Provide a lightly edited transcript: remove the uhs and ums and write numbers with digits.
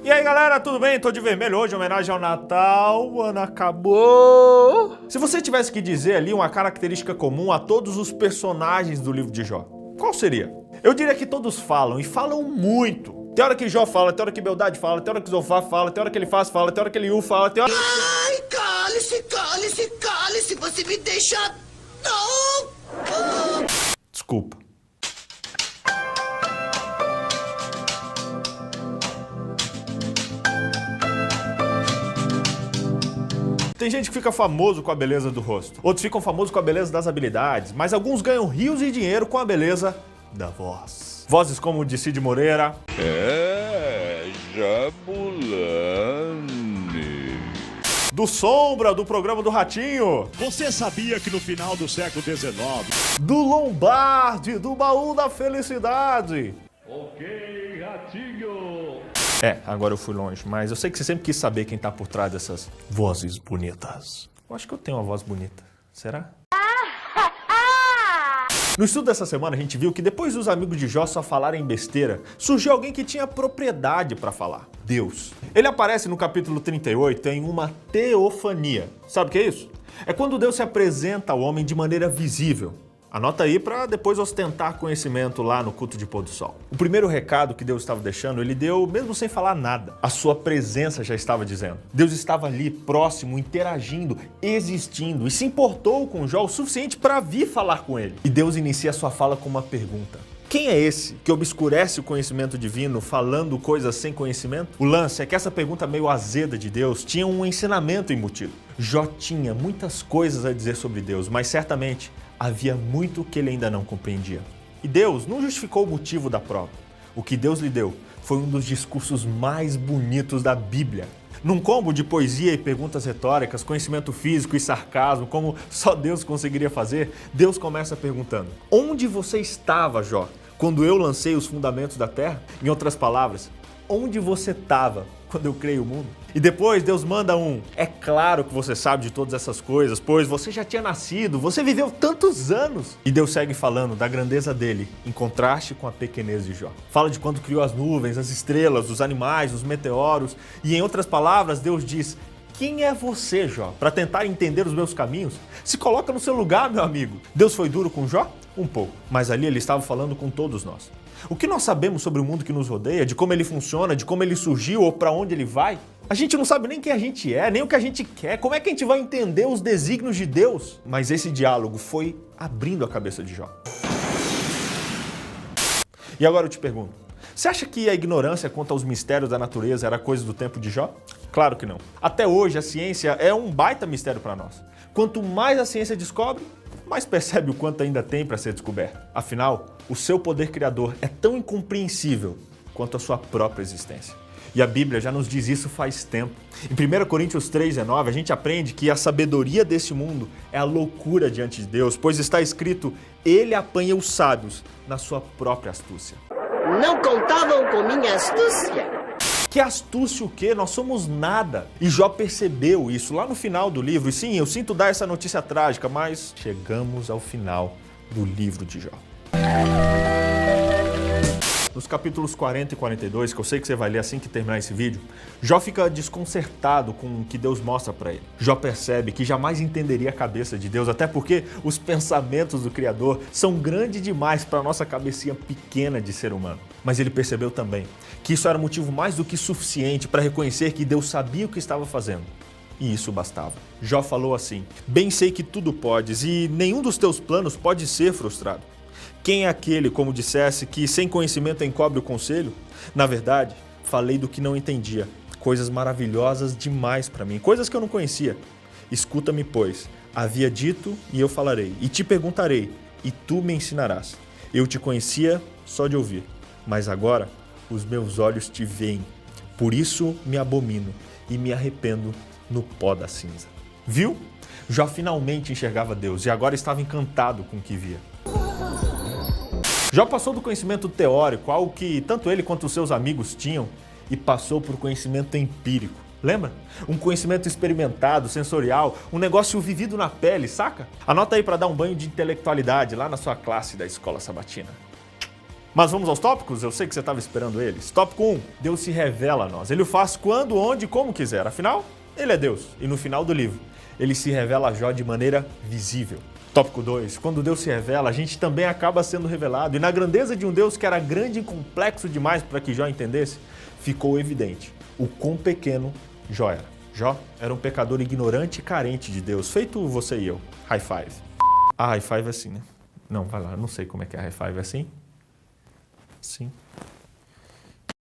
E aí galera, tudo bem? Tô de vermelho hoje, em homenagem ao Natal, o ano acabou. Se você tivesse que dizer ali uma característica comum a todos os personagens do livro de Jó, qual seria? Eu diria que todos falam, e falam muito. Tem hora que Jó fala, tem hora que Bildade fala, tem hora que Zofar fala, tem hora que Elifaz fala, tem hora que Eliú fala, tem hora... Ai, cale-se, você me deixa... Não! Desculpa. Tem gente que fica famoso com a beleza do rosto, outros ficam famosos com a beleza das habilidades, mas alguns ganham rios de dinheiro com a beleza da voz. Vozes como de Cid Moreira, Jabulani, do Sombra, do programa do Ratinho, você sabia que no final do século XIX... do Lombardi, do Baú da Felicidade. Ok, Ratinho! Agora eu fui longe, mas eu sei que você sempre quis saber quem tá por trás dessas vozes bonitas. Eu acho que eu tenho uma voz bonita. Será? No estudo dessa semana a gente viu que depois dos amigos de Jó só falarem besteira, surgiu alguém que tinha propriedade para falar. Deus. Ele aparece no capítulo 38 em uma teofania. Sabe o que é isso? É quando Deus se apresenta ao homem de maneira visível. Anota aí para depois ostentar conhecimento lá no culto de pôr do sol. O primeiro recado que Deus estava deixando, ele deu mesmo sem falar nada. A sua presença já estava dizendo. Deus estava ali, próximo, interagindo, existindo e se importou com Jó o suficiente para vir falar com ele. E Deus inicia a sua fala com uma pergunta. Quem é esse que obscurece o conhecimento divino falando coisas sem conhecimento? O lance é que essa pergunta meio azeda de Deus tinha um ensinamento embutido. Jó tinha muitas coisas a dizer sobre Deus, mas certamente havia muito que ele ainda não compreendia. E Deus não justificou o motivo da prova. O que Deus lhe deu foi um dos discursos mais bonitos da Bíblia. Num combo de poesia e perguntas retóricas, conhecimento físico e sarcasmo, como só Deus conseguiria fazer, Deus começa perguntando: onde você estava, Jó, quando eu lancei os fundamentos da terra? Em outras palavras, onde você estava quando eu criei o mundo? E depois Deus manda é claro que você sabe de todas essas coisas, pois você já tinha nascido, você viveu tantos anos. E Deus segue falando da grandeza dele, em contraste com a pequenez de Jó. Fala de quando criou as nuvens, as estrelas, os animais, os meteoros. E em outras palavras, Deus diz: quem é você, Jó, para tentar entender os meus caminhos? Se coloca no seu lugar, meu amigo. Deus foi duro com Jó? Um pouco. Mas ali ele estava falando com todos nós. O que nós sabemos sobre o mundo que nos rodeia, de como ele funciona, de como ele surgiu ou para onde ele vai? A gente não sabe nem quem a gente é, nem o que a gente quer. Como é que a gente vai entender os desígnios de Deus? Mas esse diálogo foi abrindo a cabeça de Jó. E agora eu te pergunto, você acha que a ignorância quanto aos mistérios da natureza era coisa do tempo de Jó? Claro que não. Até hoje a ciência é um baita mistério para nós. Quanto mais a ciência descobre, mais percebe o quanto ainda tem para ser descoberto. Afinal, o seu poder criador é tão incompreensível quanto a sua própria existência. E a Bíblia já nos diz isso faz tempo. Em 1 Coríntios 3,19, a gente aprende que a sabedoria desse mundo é a loucura diante de Deus, pois está escrito: ele apanha os sábios na sua própria astúcia. Não contavam com minha astúcia. Que astúcia o quê? Nós somos nada. E Jó percebeu isso lá no final do livro. E sim, eu sinto dar essa notícia trágica, mas chegamos ao final do livro de Jó. Nos capítulos 40 e 42, que eu sei que você vai ler assim que terminar esse vídeo, Jó fica desconcertado com o que Deus mostra para ele. Jó percebe que jamais entenderia a cabeça de Deus, até porque os pensamentos do Criador são grandes demais para a nossa cabecinha pequena de ser humano. Mas ele percebeu também que isso era motivo mais do que suficiente para reconhecer que Deus sabia o que estava fazendo. E isso bastava. Jó falou assim: bem sei que tudo podes e nenhum dos teus planos pode ser frustrado. Quem é aquele, como dissesse, que sem conhecimento encobre o conselho? Na verdade, falei do que não entendia, coisas maravilhosas demais para mim, coisas que eu não conhecia. Escuta-me, pois, havia dito e eu falarei, e te perguntarei, e tu me ensinarás. Eu te conhecia só de ouvir, mas agora os meus olhos te veem. Por isso me abomino e me arrependo no pó da cinza. Viu? Jó finalmente enxergava Deus e agora estava encantado com o que via. Jó passou do conhecimento teórico, algo que tanto ele quanto os seus amigos tinham, e passou por conhecimento empírico. Lembra? Um conhecimento experimentado, sensorial, um negócio vivido na pele, saca? Anota aí para dar um banho de intelectualidade lá na sua classe da escola sabatina. Mas vamos aos tópicos? Eu sei que você estava esperando eles. Tópico 1. Deus se revela a nós. Ele o faz quando, onde e como quiser. Afinal, ele é Deus. E no final do livro, ele se revela a Jó de maneira visível. Tópico 2. Quando Deus se revela, a gente também acaba sendo revelado. E na grandeza de um Deus que era grande e complexo demais para que Jó entendesse, ficou evidente o quão pequeno Jó era. Jó era um pecador ignorante e carente de Deus, feito você e eu. High five. A high five é assim, né? Não, vai lá, não sei como é que é a high five, é assim? Sim.